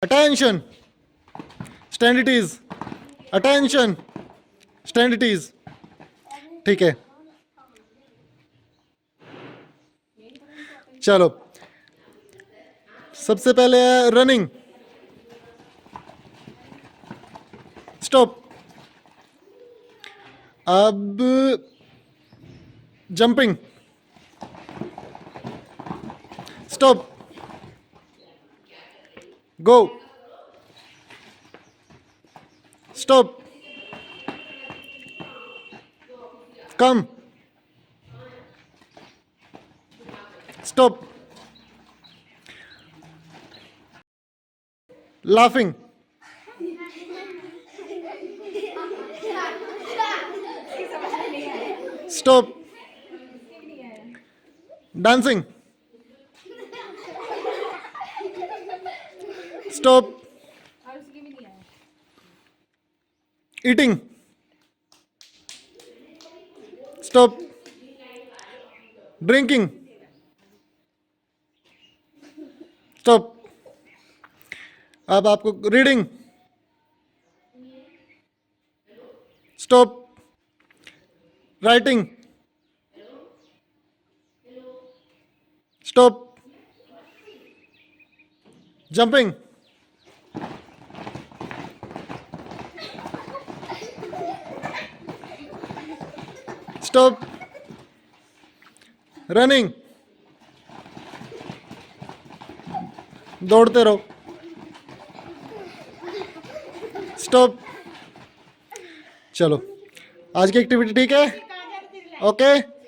Attention, stand at ease, attention, stand at ease. ठीक है, चलो सबसे पहले है रनिंग, स्टॉप। अब jumping, stop, go, stop, come, stop, laughing, stop, dancing, stop, eating, stop, drinking, stop. अब आपको reading, stop, writing, stop, jumping, stop, running, दौड़ते रहो, स्टॉप। चलो आज की एक्टिविटी ठीक है, ओके।